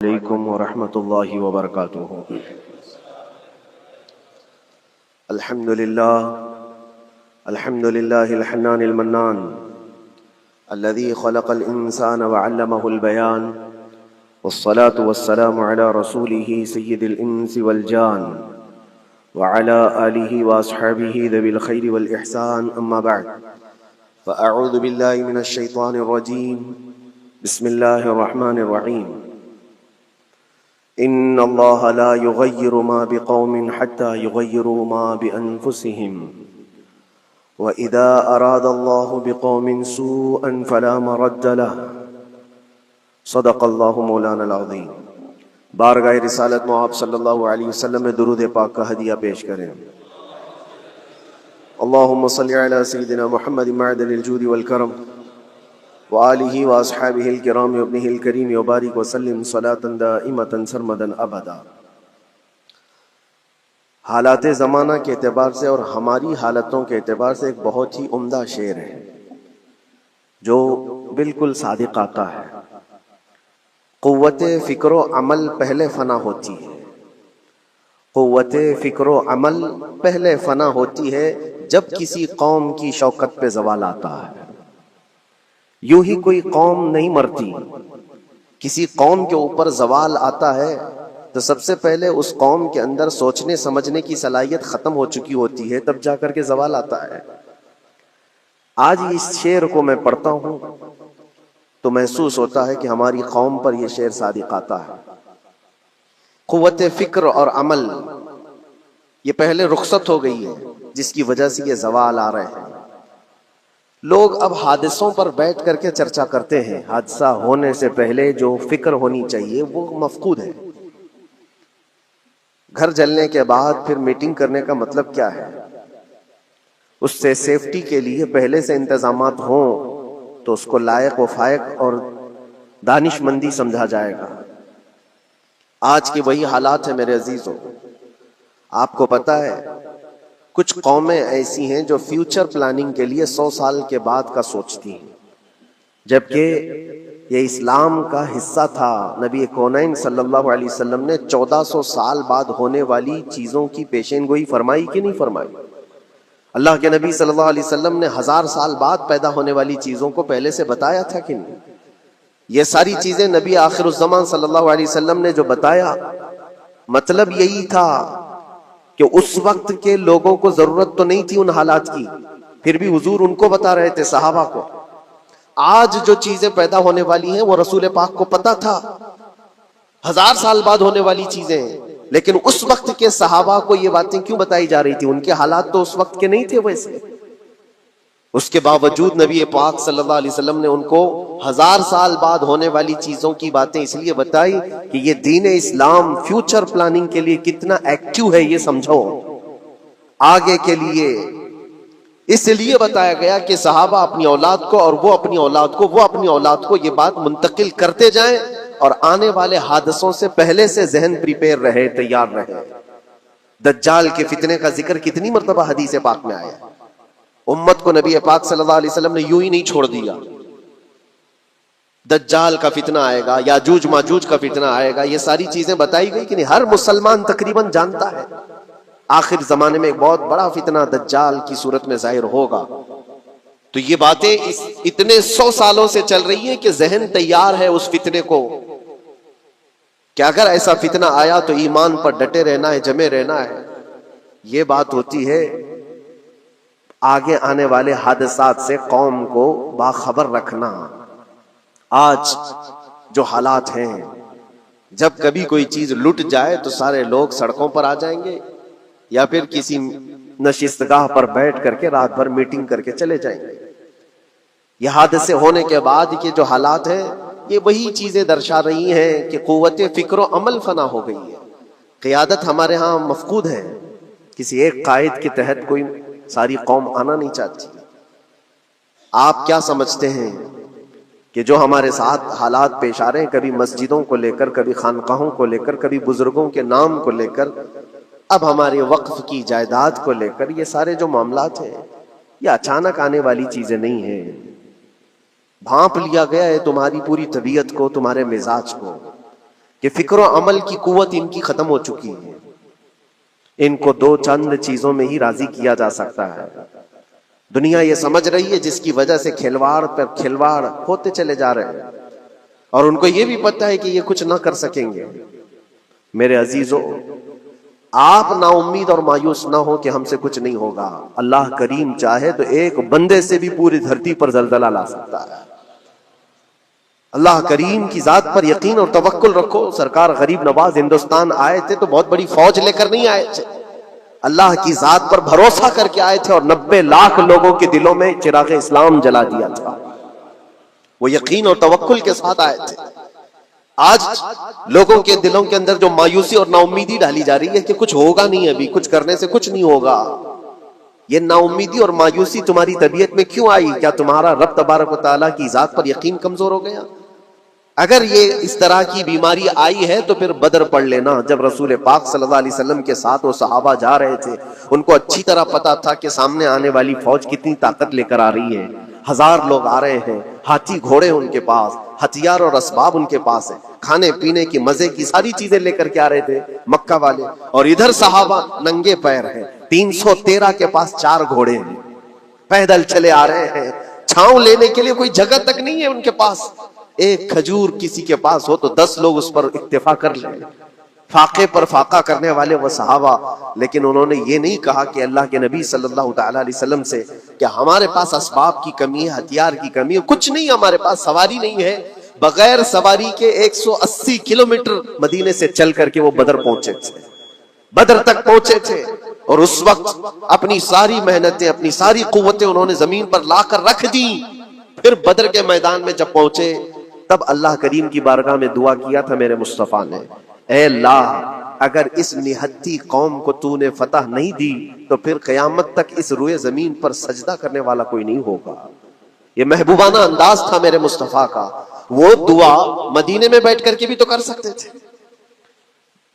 علیکم ورحمۃ اللہ وبرکاتہ۔ الحمد للہ الحنان المنان الذي خلق الإنسان وعلمه البيان والصلاة والسلام على رسوله سيد الإنس والجان وعلى آله وأصحابه ذوي الخير والإحسان، أما بعد فأعوذ بالله من الشيطان الرجيم، بسم الله الرحمن الرحيم۔ ان اللہ لا یغیر ما بقوم حتی یغیروا ما بانفسهم واذا اراد اللہ بقوم سوءا فلا مرد له، صدق اللہ مولانا العظیم۔ بارگاہ رسالت مآب صلی اللہ علیہ وسلم میں درود پاک کا ہدیہ پیش کریں۔ اللہم صلی علی سیدنا محمد معدن الجود والکرم وآلہ واصحابہ الکرام وابنہ الکریم وبارک وسلم صلاۃ دائمۃ سرمدا ابدا۔ حالات زمانہ کے اعتبار سے اور ہماری حالتوں کے اعتبار سے ایک بہت ہی عمدہ شعر ہے جو بالکل صادق آتا ہے۔ قوت فکر و عمل پہلے فنا ہوتی ہے، قوت فکر و عمل پہلے فنا ہوتی ہے جب کسی قوم کی شوکت پہ زوال آتا ہے۔ یوں ہی کوئی قوم نہیں مرتی، کسی قوم کے اوپر زوال آتا ہے تو سب سے پہلے اس قوم کے اندر سوچنے سمجھنے کی صلاحیت ختم ہو چکی ہوتی ہے، تب جا کر کے زوال آتا ہے۔ آج اس شعر کو میں پڑھتا ہوں تو محسوس ہوتا ہے کہ ہماری قوم پر یہ شعر صادق آتا ہے۔ قوت فکر اور عمل یہ پہلے رخصت ہو گئی ہے، جس کی وجہ سے یہ زوال آ رہے ہیں۔ لوگ اب حادثوں پر بیٹھ کر کے چرچا کرتے ہیں، حادثہ ہونے سے پہلے جو فکر ہونی چاہیے وہ مفقود ہے۔ گھر جلنے کے بعد پھر میٹنگ کرنے کا مطلب کیا ہے؟ اس سے سیفٹی کے لیے پہلے سے انتظامات ہوں تو اس کو لائق و فائق اور دانش مندی سمجھا جائے گا۔ آج کی وہی حالات ہیں میرے عزیزوں۔ آپ کو پتا ہے کچھ قومیں ایسی ہیں جو فیوچر پلاننگ کے لیے 100 سال کے بعد کا سوچتی ہیں، جبکہ یہ اسلام کا حصہ تھا۔ نبی کونین صلی اللہ علیہ وسلم نے 1400 سال بعد ہونے والی چیزوں کی پیشین گوئی فرمائی کہ نہیں فرمائی؟ اللہ کے نبی صلی اللہ علیہ وسلم نے 1000 سال بعد پیدا ہونے والی چیزوں کو پہلے سے بتایا تھا کہ نہیں؟ یہ ساری چیزیں نبی آخر الزمان صلی اللہ علیہ وسلم نے جو بتایا، مطلب یہی تھا کہ اس وقت کے لوگوں کو ضرورت تو نہیں تھی ان حالات کی، پھر بھی حضور ان کو بتا رہے تھے، صحابہ کو۔ آج جو چیزیں پیدا ہونے والی ہیں وہ رسول پاک کو پتا تھا، 1000 سال بعد ہونے والی چیزیں، لیکن اس وقت کے صحابہ کو یہ باتیں کیوں بتائی جا رہی تھی؟ ان کے حالات تو اس وقت کے نہیں تھے ویسے۔ اس کے باوجود نبی پاک صلی اللہ علیہ وسلم نے ان کو 1000 سال بعد ہونے والی چیزوں کی باتیں اس لیے بتائی کہ یہ دین اسلام فیوچر پلاننگ کے لیے کتنا ایکٹیو ہے، یہ سمجھو آگے کے لیے۔ اس لیے بتایا گیا کہ صحابہ اپنی اولاد کو اور وہ اپنی اولاد کو، وہ اپنی اولاد کو یہ بات منتقل کرتے جائیں اور آنے والے حادثوں سے پہلے سے ذہن پریپیئر رہے، تیار رہے۔ دجال کے فتنے کا ذکر کتنی مرتبہ حدیث پاک میں آیا ہے۔ امت کو نبی پاک صلی اللہ علیہ وسلم نے یوں ہی نہیں چھوڑ دیا۔ دجال کا فتنہ آئے گا، یاجوج ماجوج کا فتنہ آئے گا، یہ ساری چیزیں بتائی گئی کہ نہیں؟ ہر مسلمان تقریباً جانتا ہے آخر زمانے میں ایک بہت بڑا فتنہ دجال کی صورت میں ظاہر ہوگا۔ تو یہ باتیں اتنے 100 سالوں سے چل رہی ہیں کہ ذہن تیار ہے اس فتنے کو کہ اگر ایسا فتنہ آیا تو ایمان پر ڈٹے رہنا ہے، جمے رہنا ہے۔ یہ بات ہوتی ہے آگے آنے والے حادثات سے قوم کو باخبر رکھنا۔ آج جو حالات ہیں، جب کبھی کوئی چیز لٹ جائے تو سارے لوگ سڑکوں پر آ جائیں گے یا پھر کسی نشستگاہ پر بیٹھ کر کے رات بھر میٹنگ کر کے چلے جائیں گے۔ یہ حادثے ہونے کے بعد کے جو حالات ہیں، یہ وہی چیزیں درشا رہی ہیں کہ قوت فکر و عمل فنا ہو گئی ہے۔ قیادت ہمارے ہاں مفقود ہے، کسی ایک قائد کے تحت کوئی ساری قوم آنا نہیں چاہتی۔ آپ کیا سمجھتے ہیں کہ جو ہمارے ساتھ حالات پیش آ رہے ہیں، کبھی مسجدوں کو لے کر، کبھی خانقاہوں کو لے کر، کبھی بزرگوں کے نام کو لے کر، اب ہمارے وقف کی جائیداد کو لے کر، یہ سارے جو معاملات ہیں یہ اچانک آنے والی چیزیں نہیں ہیں۔ بھانپ لیا گیا ہے تمہاری پوری طبیعت کو، تمہارے مزاج کو۔ کہ فکر و عمل کی قوت ان کی ختم ہو چکی ہے. ان کو دو چند چیزوں میں ہی راضی کیا جا سکتا ہے. دنیا یہ سمجھ رہی ہے جس کی وجہ سے کھلواڑ پر کھلواڑ ہوتے چلے جا رہے ہیں، اور ان کو یہ بھی پتہ ہے کہ یہ کچھ نہ کر سکیں گے. میرے عزیزو، آپ نا امید اور مایوس نہ ہو کہ ہم سے کچھ نہیں ہوگا. اللہ کریم چاہے تو ایک بندے سے بھی پوری دھرتی پر زلزلہ لا سکتا ہے. اللہ کریم کی ذات پر یقین اور توکل رکھو. سرکار غریب نواز ہندوستان آئے تھے تو بہت بڑی فوج لے کر نہیں آئے تھے، اللہ کی ذات پر بھروسہ کر کے آئے تھے، اور 90 لاکھ لوگوں کے دلوں میں چراغ اسلام جلا دیا تھا. وہ یقین اور توکل کے ساتھ آئے تھے. آج لوگوں کے دلوں کے اندر جو مایوسی اور نا امیدی ڈالی جا رہی ہے کہ کچھ ہوگا نہیں، ابھی کچھ کرنے سے کچھ نہیں ہوگا، یہ نا امیدی اور مایوسی تمہاری طبیعت میں کیوں آئی؟ کیا تمہارا رب تبارک و تعالیٰ کی ذات پر یقین کمزور ہو گیا؟ اگر یہ اس طرح کی بیماری آئی ہے تو پھر بدر پڑھ لینا. جب رسول پاک صلی اللہ علیہ وسلم کے ساتھ وہ صحابہ جا رہے تھے، ان کو اچھی طرح پتا تھا کہ سامنے آنے والی فوج کتنی طاقت لے کر آ رہی ہے. 1000 لوگ آ رہے ہیں، ہاتھی گھوڑے ان کے پاس، ہتھیار اور اسباب ان کے پاس ہے، کھانے پینے کی مزے کی ساری چیزیں لے کر کے آ رہے تھے مکہ والے. اور ادھر صحابہ ننگے پیر ہیں، 313 کے پاس 4 گھوڑے ہیں، پیدل چلے آ رہے ہیں. چھاؤں لینے کے لیے کوئی جگہ تک نہیں ہے ان کے پاس. ایک کھجور کسی کے پاس ہو تو 10 لوگ اس پر اکتفا کر لیں. فاقے پر فاقہ کرنے والے وہ صحابہ، لیکن انہوں نے یہ نہیں کہا کہ اللہ کے نبی صلی اللہ تعالی علیہ وسلم سے کہ ہمارے پاس اسباب کی کمی ہے، ہتھیار کی کمی ہے، کچھ نہیں، ہمارے پاس سواری نہیں ہے. بغیر سواری کے 180 کلومیٹر مدینے سے چل کر کے وہ بدر پہنچے تھے، بدر تک پہنچے تھے. اور اس وقت اپنی ساری محنتیں، اپنی ساری قوتیں انہوں نے زمین پر لا کر رکھ دی. پھر بدر کے میدان میں جب پہنچے تب اللہ کریم کی بارگاہ میں دعا کیا تھا میرے مصطفیٰ نے، اے اللہ اگر اس نہتی قوم کو تو نے فتح نہیں دی تو پھر قیامت تک اس روئے زمین پر سجدہ کرنے والا کوئی نہیں ہوگا. یہ محبوبانہ انداز تھا میرے مصطفیٰ کا. وہ دعا مدینے میں بیٹھ کر کے بھی تو کر سکتے تھے.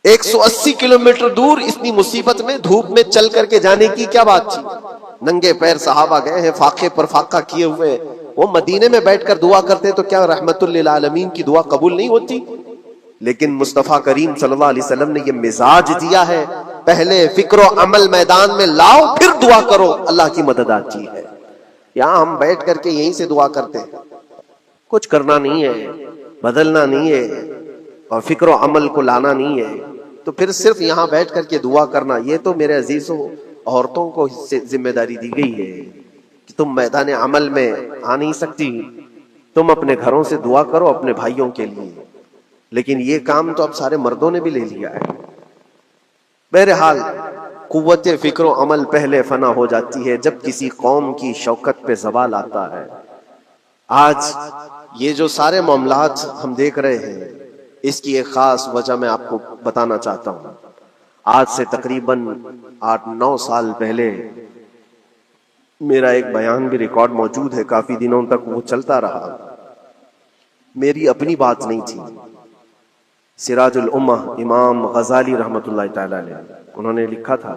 180 کلومیٹر دور اتنی مصیبت میں دھوپ میں چل کر کے جانے کی کیا بات تھی؟ ننگے پیر صحابہ گئے ہیں، فاقے پر فاقہ کیے ہوئے. وہ مدینے میں بیٹھ کر دعا کرتے تو کیا رحمت للعالمین کی دعا قبول نہیں ہوتی؟ لیکن مصطفیٰ کریم صلی اللہ علیہ وسلم نے یہ مزاج دیا ہے، پہلے فکر و عمل میدان میں لاؤ پھر دعا کرو، اللہ کی مدد آتی ہے. یہاں ہم بیٹھ کر کے یہیں سے دعا کرتے ہیں، کچھ کرنا نہیں ہے، بدلنا نہیں ہے، اور فکر و عمل کو لانا نہیں ہے، تو پھر صرف یہاں بیٹھ کر کے دعا کرنا، یہ تو میرے عزیزوں عورتوں کو اس سے ذمہ داری دی گئی ہے کہ تم میدان عمل میں آ نہیں سکتی، تم اپنے گھروں سے دعا کرو اپنے بھائیوں کے لیے. لیکن یہ کام تو اب سارے مردوں نے بھی لے لیا ہے. بہرحال قوت فکر و عمل پہلے فنا ہو جاتی ہے جب کسی قوم کی شوکت پہ زوال آتا ہے. آج یہ جو سارے معاملات ہم دیکھ رہے ہیں، اس کی ایک خاص وجہ میں آپ کو بتانا چاہتا ہوں. آج سے تقریباً 8-9 سال پہلے میرا ایک بیان بھی ریکارڈ موجود ہے، کافی دنوں تک وہ چلتا رہا. میری اپنی بات نہیں تھی. سراج الامہ امام غزالی رحمت اللہ تعالی علیہ انہوں نے لکھا تھا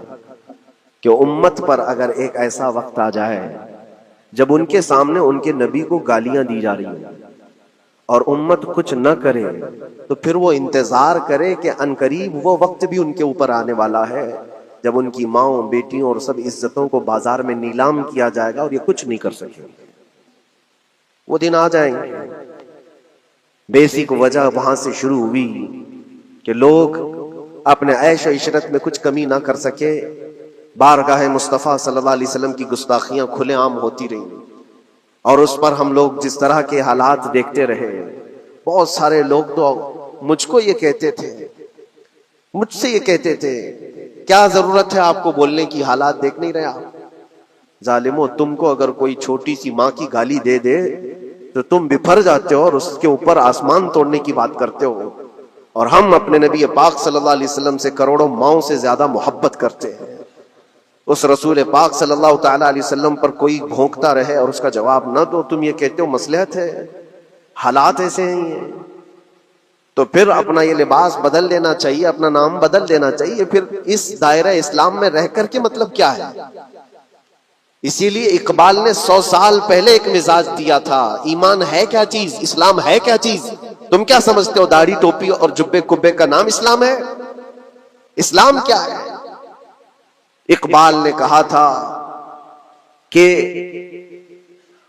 کہ امت پر اگر ایک ایسا وقت آ جائے جب ان کے سامنے ان کے نبی کو گالیاں دی جا رہی ہیں اور امت کچھ نہ کرے، تو پھر وہ انتظار کرے کہ عنقریب وہ وقت بھی ان کے اوپر آنے والا ہے جب ان کی ماؤں، بیٹیوں اور سب عزتوں کو بازار میں نیلام کیا جائے گا اور یہ کچھ نہیں کر سکے. وہ دن آ جائیں گے. بیسک وجہ وہاں سے شروع ہوئی کہ لوگ اپنے عیش و عشرت میں کچھ کمی نہ کر سکے. بارگاہ مصطفیٰ صلی اللہ علیہ وسلم کی گستاخیاں کھلے عام ہوتی رہیں، اور اس پر ہم لوگ جس طرح کے حالات دیکھتے رہے. بہت سارے لوگ تو مجھ کو یہ کہتے تھے، مجھ سے یہ کہتے تھے، کیا ضرورت ہے آپ کو بولنے کی، حالات دیکھ نہیں رہے آپ؟ ظالمو، تم کو اگر کوئی چھوٹی سی ماں کی گالی دے دے تو تم بپھر جاتے ہو اور اس کے اوپر آسمان توڑنے کی بات کرتے ہو. اور ہم اپنے نبی پاک صلی اللہ علیہ وسلم سے کروڑوں ماؤں سے زیادہ محبت کرتے ہیں. اس رسول پاک صلی اللہ تعالی علیہ وسلم پر کوئی بھونکتا رہے اور اس کا جواب نہ دو، تم یہ کہتے ہو مصلحت ہے، حالات ایسے ہیں. تو پھر اپنا یہ لباس بدل لینا چاہیے، اپنا نام بدل لینا چاہیے. پھر اس دائرہ اسلام میں رہ کر کے مطلب کیا ہے؟ اسی لیے اقبال نے 100 سال پہلے ایک مزاج دیا تھا، ایمان ہے کیا چیز، اسلام ہے کیا چیز. تم کیا سمجھتے ہو داڑھی ٹوپی اور جبے کبے کا نام اسلام ہے؟ اسلام کیا ہے؟ اقبال نے کہا تھا کہ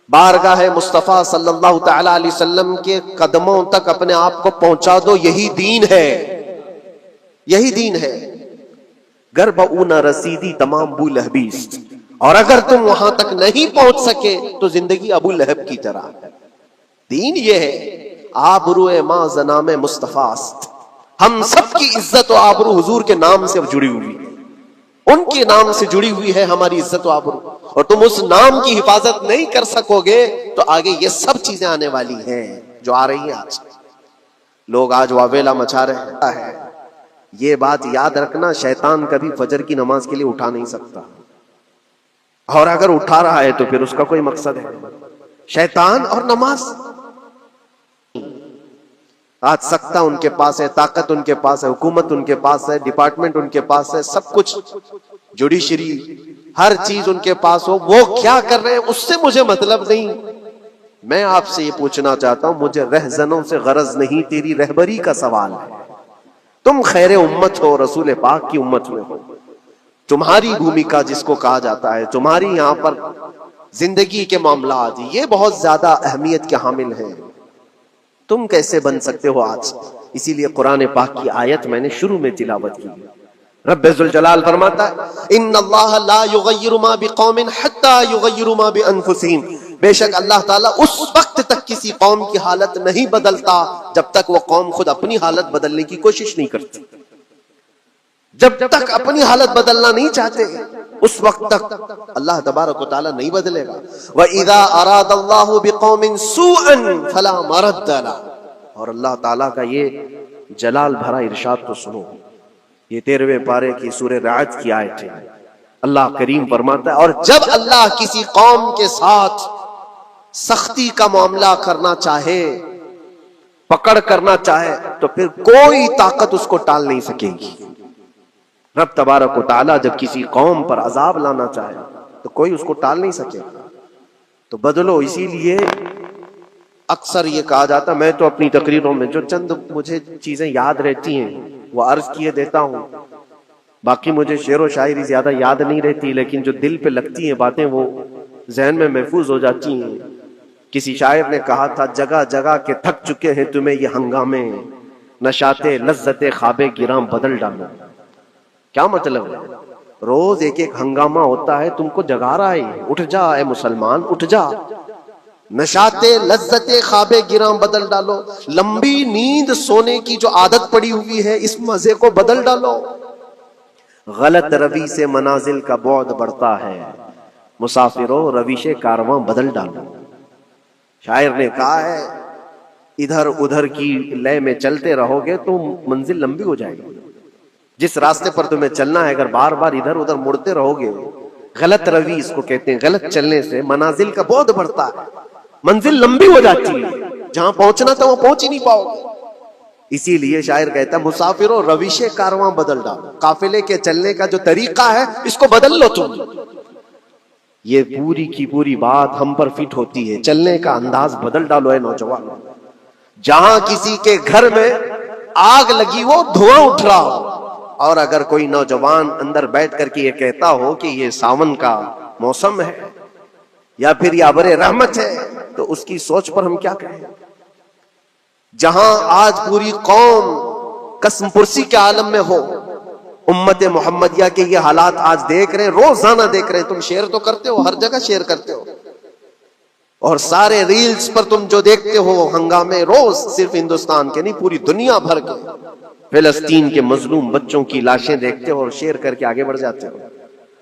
بارگاہ مصطفیٰ صلی اللہ تعالی علیہ وسلم کے قدموں تک اپنے آپ کو پہنچا دو، یہی دین ہے، یہی دین ہے۔ گر بہ نہ رسیدی تمام بو لہبیست، اور اگر تم وہاں تک نہیں پہنچ سکے تو زندگی ابو لہب کی طرح ہے۔ دین یہ ہے، آبرو ماں زنام مصطفیٰ است، ہم سب کی عزت و آبرو حضور کے نام سے جڑی ہوئی ہے، ان کے نام سے جڑی ہوئی ہے ہماری عزت و آبرو، اور تم اس نام کی حفاظت نہیں کر سکو گے تو آگے یہ سب چیزیں آنے والی ہیں جو آ رہی ہیں۔ آج لوگ آج واویلا مچا رہے ہیں، یہ بات یاد رکھنا، شیطان کبھی فجر کی نماز کے لیے اٹھا نہیں سکتا، اور اگر اٹھا رہا ہے تو پھر اس کا کوئی مقصد ہے۔ شیطان اور نماز، آج سختہ ان کے پاس ہے، طاقت ان کے پاس ہے، حکومت ان کے پاس ہے، ڈپارٹمنٹ ان کے پاس ہے، سب کچھ، جوڈیشری، ہر چیز ان کے پاس ہو، وہ کیا کر رہے ہیں اس سے مجھے مطلب نہیں۔ میں آپ سے یہ پوچھنا چاہتا ہوں، مجھے رہزنوں سے غرض نہیں، تیری رہبری کا سوال ہے۔ تم خیر امت ہو، رسول پاک کی امت میں ہو، تمہاری بھومکا جس کو کہا جاتا ہے، تمہاری یہاں پر زندگی کے معاملات یہ بہت زیادہ اہمیت کے حامل ہیں۔ تم کیسے بن سکتے ہو آج؟ اسی لیے قرآن پاک کی آیت میں نے شروع میں تلاوت کی۔ رب ذوالجلال فرماتا ہے ان اللہ لا یغیر ما بقوم حتی یغیروا ما بانفسہم، بے شک اللہ تعالیٰ اس وقت تک کسی قوم کی حالت نہیں بدلتا جب تک وہ قوم خود اپنی حالت بدلنے کی کوشش نہیں کرتی۔ جب تک اپنی حالت بدلنا نہیں چاہتے اس وقت تک اللہ تبارک و تعالیٰ نہیں بدلے گا۔ وَإِذَا أَرَادَ اللَّهُ بِقَوْمٍ سُوءًا فَلَا مَرَدَّ لَهُ، اور اللہ تعالیٰ کا یہ جلال بھرا ارشاد تو سنو، یہ 13ویں پارے کی سورہ رعد کی آیت ہے۔ اللہ کریم فرماتا ہے اور جب اللہ کسی قوم کے ساتھ سختی کا معاملہ کرنا چاہے، پکڑ کرنا چاہے، تو پھر کوئی طاقت اس کو ٹال نہیں سکے گی۔ رب تبارک و تعالیٰ جب کسی قوم پر عذاب لانا چاہے تو کوئی اس کو ٹال نہیں سکے، تو بدلو۔ اسی لیے اکثر یہ کہا جاتا، میں تو اپنی تقریروں میں جو چند مجھے چیزیں یاد رہتی ہیں وہ عرض کیے دیتا ہوں، باقی مجھے شعر و شاعری زیادہ یاد نہیں رہتی، لیکن جو دل پہ لگتی ہیں باتیں وہ ذہن میں محفوظ ہو جاتی ہیں۔ کسی شاعر نے کہا تھا، جگہ جگہ کے تھک چکے ہیں تمہیں یہ ہنگامے، نشاتے لذت خواب گراں بدل ڈالو۔ کیا مطلب ہے؟ روز ایک ایک ہنگامہ ہوتا ہے، تم کو جگا رہا ہے، اٹھ جا اے مسلمان، اٹھ جا۔ نشاتے لذت خواب گراں بدل ڈالو، لمبی نیند سونے کی جو عادت پڑی ہوئی ہے اس مزے کو بدل ڈالو۔ غلط روی سے منازل کا بعد بڑھتا ہے، مسافروں رویش کارواں بدل ڈالو۔ شاعر نے کہا ہے ادھر ادھر کی لے میں چلتے رہو گے تو منزل لمبی ہو جائے گی۔ جس راستے پر تمہیں چلنا ہے اگر بار بار ادھر ادھر مڑتے رہو گے، غلط روی اس کو کہتے ہیں، غلط چلنے سے منازل کا بعد بڑھتا ہے، منزل لمبی ہو جاتی ہے، جہاں پہنچنا تھا وہ پہنچ ہی نہیں پاؤ گے۔ اسی لیے شاعر کہتا ہے مسافروں رویش کارواں بدل ڈالو، قافلے کے چلنے کا جو طریقہ ہے اس کو بدل لو تم۔ یہ پوری کی پوری بات ہم پر فٹ ہوتی ہے، چلنے کا انداز بدل ڈالو اے نوجوان۔ جہاں کسی کے گھر میں آگ لگی وہ دھواں اٹھ رہا ہو، اور اگر کوئی نوجوان اندر بیٹھ کر کے یہ کہتا ہو کہ یہ ساون کا موسم ہے یا پھر یہ ابر رحمت ہے، تو اس کی سوچ پر ہم کیا کہیں۔ جہاں آج پوری قوم قسم پرسی کے عالم میں ہو، امت محمدیہ کے یہ حالات آج دیکھ رہے ہیں، روزانہ دیکھ رہے ہیں۔ تم شیئر تو کرتے ہو، ہر جگہ شیئر کرتے ہو، اور سارے ریلز پر تم جو دیکھتے ہو ہنگامے روز، صرف ہندوستان کے نہیں پوری دنیا بھر کے، فلسطین کے مظلوم بچوں کی لاشیں دیکھتے ہو اور شیئر کر کے آگے بڑھ جاتے ہو،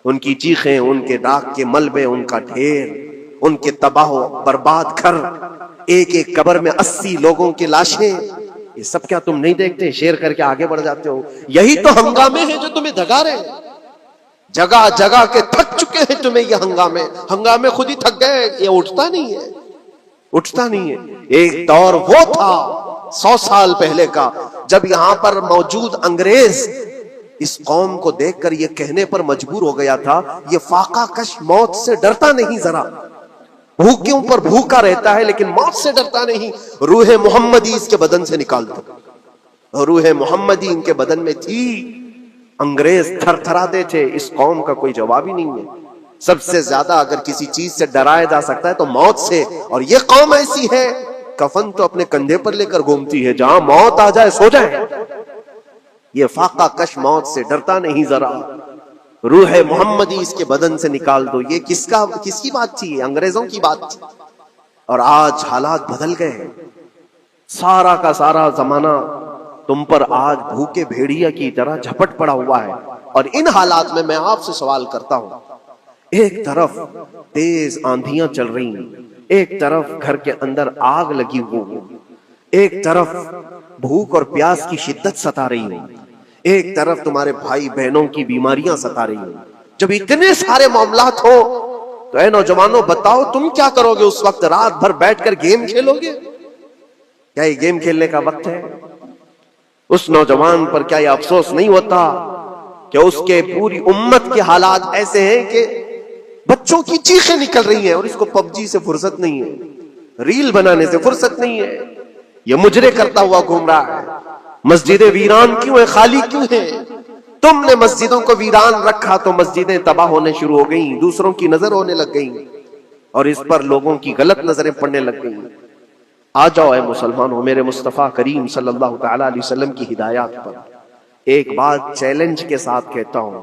ان کی چیخیں، ان کے راکھ کے ملبے، ان کا ڈھیر، ان کے تباہ و برباد گھر، ایک ایک قبر میں 80 لوگوں کی لاشیں، یہ سب کیا تم نہیں دیکھتے؟ شیئر کر کے آگے بڑھ جاتے ہو۔ یہی تو ہنگامے ہیں جو تمہیں دھگا رہے ہیں، جگہ جگہ کے تھک چکے ہیں تمہیں یہ ہنگامے، ہنگامے خود ہی تھک گئے، یہ اٹھتا نہیں ہے، اٹھتا نہیں ہے۔ ایک دور وہ تھا 100 سال پہلے کا جب یہاں پر موجود انگریز اس قوم کو دیکھ کر یہ کہنے پر مجبور ہو گیا تھا، یہ فاقہ کش موت سے ڈرتا نہیں ذرا، بھوکیوں پر بھوکا رہتا ہے لیکن موت سے ڈرتا نہیں. روح محمدی اس کے بدن سے نکال دو. روح محمدی ان کے بدن میں تھی. انگریز تھر تھراتے تھے. اس قوم کا کوئی جواب ہی نہیں ہے. سب سے زیادہ اگر کسی چیز سے ڈرایا جا سکتا ہے تو موت سے. اور یہ قوم ایسی ہے کفن تو اپنے کندھے پر لے کر گھومتی ہے, جہاں موت آ جائے سو جائے. یہ فاقہ کش موت سے ڈرتا نہیں ذرا. روح محمدی اس کے بدن سے نکال دو. یہ کس کی بات تھی؟ انگریزوں کی بات تھی. اور آج حالات بدل گئے ہیں. سارا کا سارا زمانہ تم پر آج بھوکے بھیڑیا کی طرح جھپٹ پڑا ہوا ہے. اور ان حالات میں آپ سے سوال کرتا ہوں, ایک طرف تیز آندھیاں چل رہی ہیں, ایک طرف گھر کے اندر آگ لگی ہوئی, ایک طرف بھوک اور پیاس کی شدت ستا رہی ہے, ایک طرف تمہارے بھائی بہنوں کی بیماریاں ستا رہی ہیں. جب اتنے سارے معاملات ہو تو اے نوجوانوں بتاؤ تم کیا کرو گے اس وقت؟ رات بھر بیٹھ کر گیم کھیلو گے؟ کیا یہ گیم کھیلنے کا وقت ہے؟ اس نوجوان پر کیا یہ افسوس نہیں ہوتا کہ اس کے پوری امت کے حالات ایسے ہیں کہ بچوں کی چیخیں نکل رہی ہیں اور اس کو پب جی سے فرصت نہیں ہے, ریل بنانے سے فرصت نہیں ہے, یہ مجرے کرتا ہوا گھوم رہا ہے. مسجدیں ویران کیوں ہیں, خالی کیوں ہیں؟ تم نے مسجدوں کو ویران رکھا تو مسجدیں تباہ ہونے شروع ہو گئیں, دوسروں کی نظر ہونے لگ گئیں اور اس پر لوگوں کی غلط نظریں پڑنے لگ گئیں. آ جاؤ اے مسلمانوں میرے مصطفیٰ کریم صلی اللہ تعالی علیہ وسلم کی ہدایات پر. ایک بات چیلنج کے ساتھ کہتا ہوں,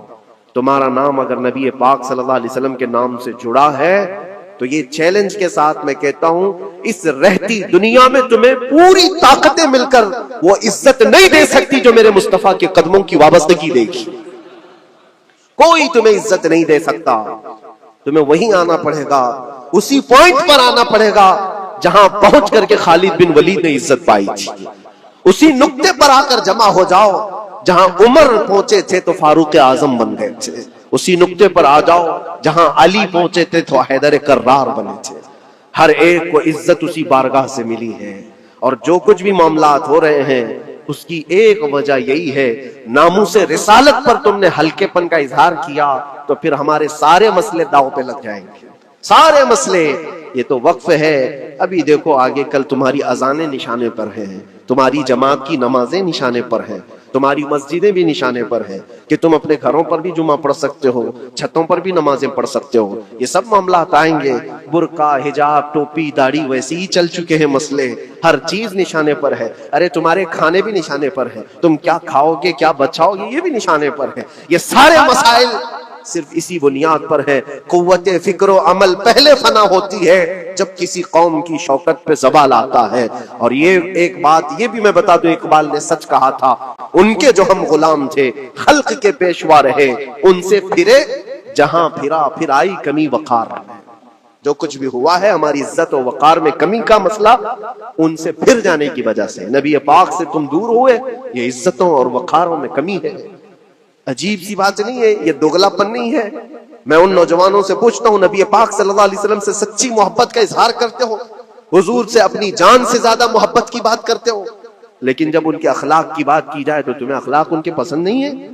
تمہارا نام اگر نبی پاک صلی اللہ علیہ وسلم کے نام سے جڑا ہے تو یہ چیلنج کے ساتھ میں کہتا ہوں, اس رہتی دنیا میں تمہیں پوری طاقتیں مل کر وہ عزت نہیں دے سکتی جو میرے مصطفیٰ کے قدموں کی وابستگی دے گی. کوئی تمہیں عزت نہیں دے سکتا. تمہیں وہیں آنا پڑے گا, اسی پوائنٹ پر آنا پڑے گا جہاں پہنچ کر کے خالد بن ولید نے عزت پائی تھی. اسی نقطے پر آ کر جمع ہو جاؤ جہاں عمر پہنچے تھے تو فاروق اعظم بن گئے تھے. اسی نقطے پر آ جاؤ جہاں علی پہنچے تھے تو حیدر کرار بنے تھے. ہر ایک کو عزت اسی بارگاہ سے ملی ہے. اور جو کچھ بھی معاملات ہو رہے ہیں اس کی ایک وجہ یہی ہے, ناموس رسالت پر تم نے ہلکے پن کا اظہار کیا تو پھر ہمارے سارے مسئلے داؤ پہ لگ جائیں گے. سارے مسئلے. یہ تو وقف ہے, ابھی دیکھو آگے کل تمہاری اذانیں نشانے پر ہیں, تمہاری جماعت کی نمازیں نشانے پر ہیں, تمہاری مسجدیں بھی نشانے پر ہیں کہ تم اپنے گھروں پر بھی جمعہ پڑھ سکتے ہو, چھتوں پر بھی نمازیں پڑھ سکتے ہو. یہ سب معاملات آئیں گے. برقع, حجاب, ٹوپی, داڑھی ویسے ہی چل چکے ہیں مسئلے. ہر چیز نشانے پر ہے. ارے تمہارے کھانے بھی نشانے پر ہیں, تم کیا کھاؤ گے کیا بچاؤ گے یہ بھی نشانے پر ہے. یہ سارے مسائل صرف اسی بنیاد پر ہے. قوت فکر و عمل پہلے فنا ہوتی ہے جب کسی قوم کی شوکت پہ زوال آتا ہے. اور یہ ایک بات یہ بھی میں بتا دوں, اقبال نے سچ کہا تھا, ان کے جو ہم غلام تھے خلق کے پیشوا رہے, ان سے پھرے جہاں پھرا پھر آئی کمی وقار. جو کچھ بھی ہوا ہے ہماری عزت و وقار میں کمی کا مسئلہ ان سے پھر جانے کی وجہ سے. نبی پاک سے تم دور ہوئے, یہ عزتوں اور وقاروں میں کمی ہے. عجیب سی بات نہیں ہے, یہ دوگلا پن نہیں ہے. میں ان نوجوانوں سے پوچھتا ہوں, نبی پاک صلی اللہ علیہ وسلم سے سچی محبت کا اظہار کرتے ہو, حضور سے اپنی جان سے زیادہ محبت کی بات کرتے ہو, لیکن جب ان کے اخلاق کی بات کی جائے تو تمہیں اخلاق ان کے پسند نہیں ہے.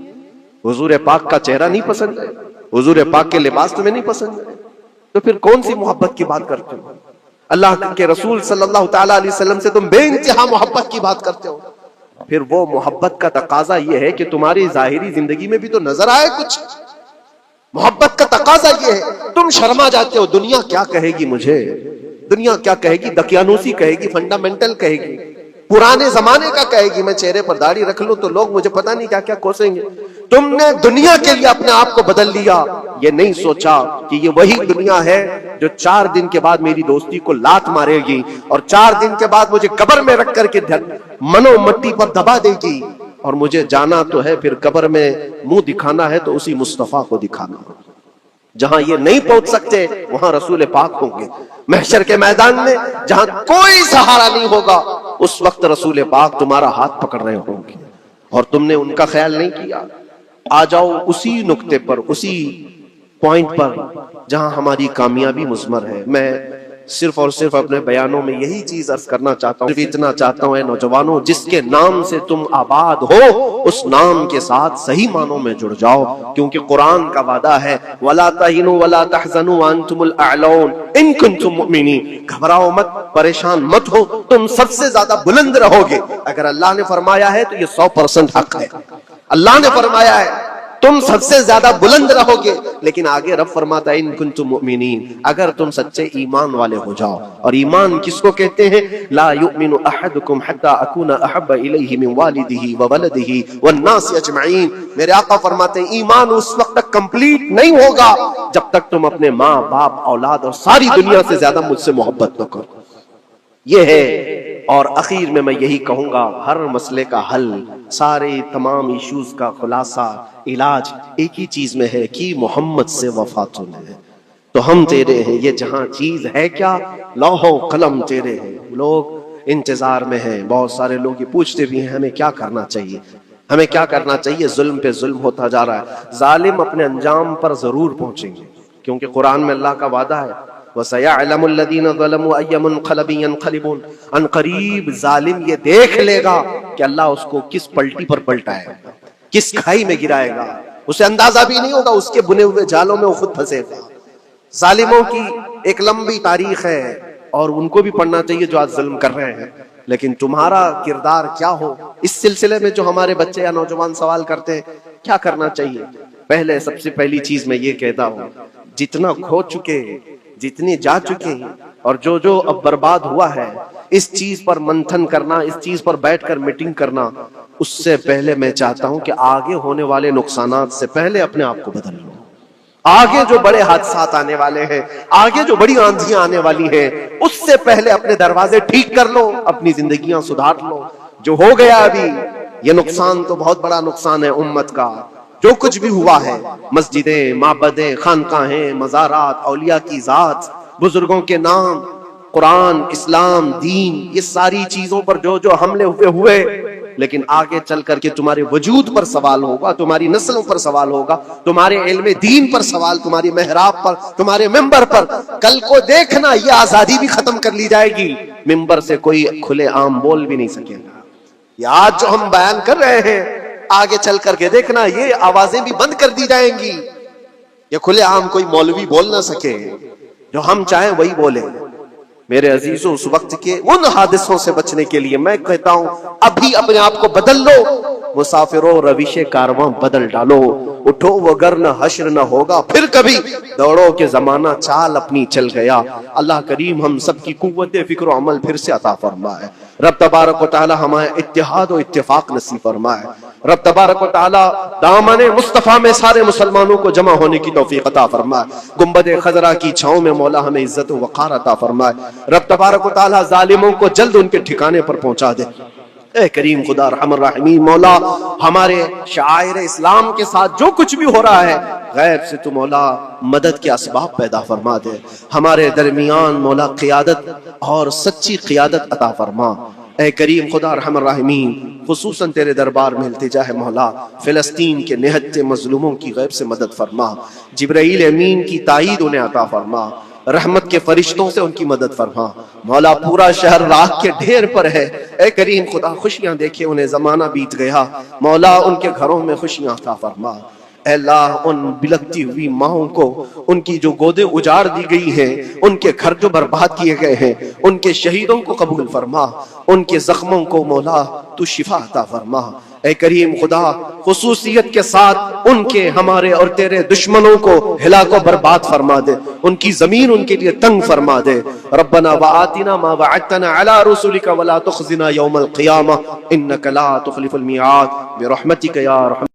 حضور پاک کا چہرہ نہیں پسند ہے, حضور پاک کے لباس تمہیں نہیں پسند ہے, تو پھر کون سی محبت کی بات کرتے ہو؟ اللہ کے رسول صلی اللہ تعالی علیہ وسلم سے تم بے انتہا محبت کی بات کرتے ہو. پھر وہ محبت کا تقاضا یہ ہے کہ تمہاری ظاہری زندگی میں بھی تو نظر آئے کچھ. محبت کا تقاضا یہ ہے. تم شرما جاتے ہو, دنیا کیا کہے گی مجھے, دنیا کیا کہے گی, دقیانوسی کہے گی, فنڈامنٹل کہے گی, پرانے زمانے کا کہے گی. میں چہرے پر داڑھی رکھ لوں تو لوگ مجھے پتہ نہیں کیا کیا کوسیں گے. تم نے دنیا کے لیے اپنے آپ کو بدل لیا, یہ نہیں سوچا کہ یہ وہی دنیا ہے جو 4 دن کے بعد میری دوستی کو لات مارے گی اور 4 دن کے بعد مجھے قبر میں رکھ کر کے منو مٹی پر دبا دے گی, اور مجھے جانا تو ہے پھر قبر میں منہ دکھانا ہے تو اسی مصطفیٰ کو دکھانا. جہاں یہ نہیں پہنچ سکتے وہاں رسول پاک ہوں گے. محشر کے میدان میں جہاں کوئی سہارا نہیں ہوگا اس وقت رسول پاک تمہارا ہاتھ پکڑ رہے ہوں گے, اور تم نے ان کا خیال نہیں کیا. آ جاؤ اسی نقطے پر, اسی پوائنٹ پر جہاں ہماری کامیابی مضمر ہے. میں صرف اور صرف اپنے بیانوں میں یہی چیز عرض کرنا چاہتا ہوں، صرف اتنا چاہتا ہوں اے نوجوانوں، جس کے نام سے تم آباد ہو اس نام کے ساتھ صحیح معنوں میں جڑ جاؤ، کیونکہ قرآن کا وعدہ ہے وَلَا تَهِنُوا وَلَا تَحْزَنُوا وَأَنْتُمُ الْأَعْلَوْنَ إِن كُنتُم مُؤْمِنِينَ، گھبراؤ مت، پریشان مت ہو، تم سب سے زیادہ بلند رہو گے۔ اگر اللہ نے فرمایا ہے تو یہ 100% حق ہے، اللہ نے فرمایا ہے تم سب سے زیادہ بلند رہو گے، لیکن آگے رب فرماتا ہے ان کنتم مؤمنین، اگر تم سچے ایمان والے ہو جاؤ۔ اور ایمان کس کو کہتے ہیں؟ لا یؤمن احدکم حتی اکون احب الیہ من والدہ وولدہ والناس اجمعین، میرے آقا فرماتے ہیں ایمان اس وقت تک کمپلیٹ نہیں ہوگا جب تک تم اپنے ماں باپ اولاد اور ساری دنیا سے زیادہ مجھ سے محبت نہ کرو۔ یہ ہے، اور اخیر میں یہی کہوں گا، ہر مسئلے کا حل، سارے تمام ایشوز کا خلاصہ، علاج ایک ہی چیز میں ہے کہ محمد سے وفا ہے۔ تو ہم تیرے ہیں، یہ جہاں چیز ہے کیا، لوح و قلم تیرے ہیں۔ لوگ انتظار میں ہیں، بہت سارے لوگ یہ پوچھتے بھی ہیں ہمیں کیا کرنا چاہیے، ہمیں کیا کرنا چاہیے۔ ظلم پہ ظلم ہوتا جا رہا ہے، ظالم اپنے انجام پر ضرور پہنچیں گے، کیونکہ قرآن میں اللہ کا وعدہ ہے وَسَيَعْلَمُ الَّذِينَ ظَلَمُوا أَيَّ مُنْقَلَبٍ يَنْقَلِبُونَ، ان قریب ظالم یہ دیکھ لے گا کہ اللہ اس کو کس پلٹی پر پلٹائے گا، کس کھائی میں گرائے گا، اسے اندازہ بھی نہیں ہوگا، اس کے بنے ہوئے جالوں میں وہ خود پھنسے گا۔ ظالموں کی ایک لمبی تاریخ ہے اور ان کو بھی پڑھنا چاہیے جو آج ظلم کر رہے ہیں، لیکن تمہارا کردار کیا ہو اس سلسلے میں جو ہمارے بچے یا نوجوان سوال کرتے ہیں کیا کرنا چاہیے۔ پہلے سب سے پہلی چیز میں یہ کہتا ہوں، جتنا کھو چکے، جتنے جا چکے ہیں اور جو اب برباد ہوا ہے، اس چیز پر منتھن کرنا، اس چیز پر بیٹھ کر میٹنگ کرنا، اس سے پہلے میں چاہتا ہوں کہ آگے ہونے والے نقصانات سے پہلے اپنے آپ کو بدل لو۔ آگے جو بڑے حادثات آنے والے ہیں، آگے جو بڑی آندھیاں آنے والی ہیں، اس سے پہلے اپنے دروازے ٹھیک کر لو، اپنی زندگیاں سدھار لو۔ جو ہو گیا ابھی، یہ نقصان تو بہت بڑا نقصان ہے امت کا۔ جو کچھ بھی ہوا ہے، مسجدیں، معبدیں، خانقاہیں، مزارات، اولیاء کی ذات، بزرگوں کے نام، قرآن، اسلام، دین، یہ ساری چیزوں پر جو حملے ہوئے، لیکن آگے چل کر کے تمہارے وجود پر سوال ہوگا، تمہاری نسلوں پر سوال ہوگا، تمہارے علم دین پر سوال، تمہاری محراب پر، تمہارے ممبر پر۔ کل کو دیکھنا یہ آزادی بھی ختم کر لی جائے گی، ممبر سے کوئی کھلے عام بول بھی نہیں سکے گا۔ یہ آج جو ہم بیان کر رہے ہیں، آگے چل کر کے دیکھنا یہ آوازیں بھی بند کر دی جائیں گی، یہ کھلے عام کوئی مولوی بول نہ سکے، جو ہم چاہیں وہی بولیں۔ میرے عزیزوں، اس وقت کے ان حادثوں سے بچنے کے لیے میں کہتا ہوں ابھی اپنے آپ کو بدل لو، مسافروں روش کارواں بدل ڈالو، اٹھو وگرنہ حشر نہ ہوگا پھر کبھی، دوڑو کہ زمانہ چال اپنی چل گیا۔ اللہ کریم ہم سب کی قوت فکر و عمل پھر سے عطا فرمائے۔ رب تبارک و تعالی ہمیں اتحاد و اتفاق نصیب فرمائے۔ رب تبارک و تعالی دامن مصطفیٰ میں سارے مسلمانوں کو جمع ہونے کی توفیق عطا فرمائے۔ گنبد خضرا کی چھاؤں میں مولا ہمیں عزت و وقار عطا فرمائے۔ رب تبارک و تعالی ظالموں کو جلد ان کے ٹھکانے پر پہنچا دے۔ اے کریم خدا ارحم الراحمین، مولا ہمارے شعائر اسلام کے ساتھ جو کچھ بھی ہو رہا ہے، غیب سے تو مولا مدد کے اسباب پیدا فرما دے۔ ہمارے درمیان مولا قیادت اور سچی قیادت عطا فرما۔ اے کریم خدا ارحم الراحمین، خصوصاً تیرے دربار میں التجا ہے مولا، فلسطین کے نہتے مظلوموں کی غیب سے مدد فرما۔ جبرائیل امین کی تائید انہیں عطا فرما، رحمت کے فرشتوں سے ان کی مدد فرما۔ مولا پورا شہر راکھ کے ڈھیر پر ہے، اے کریم خدا خوشیاں دیکھے انہیں زمانہ بیت گیا، مولا ان کے گھروں میں خوشیاں عطا فرما۔ اے اللہ ان بلکتی ہوئی ماؤں کو، ان کی جو گودیں اجاڑ دی گئی ہیں، ان کے گھر جو برباد کیے گئے ہیں، ان کے شہیدوں کو قبول فرما، ان کے زخموں کو مولا تو شفا عطا فرما۔ اے کریم خدا خصوصیت کے ساتھ ان کے، ہمارے اور تیرے دشمنوں کو ہلاک و برباد فرما دے، ان کی زمین ان کے لیے تنگ فرما دے۔ ربنا وآتنا ما وعدتنا على رسلك ولا تخزنا يوم القيامة انك لا تخلف الميعاد برحمتك يا رحمة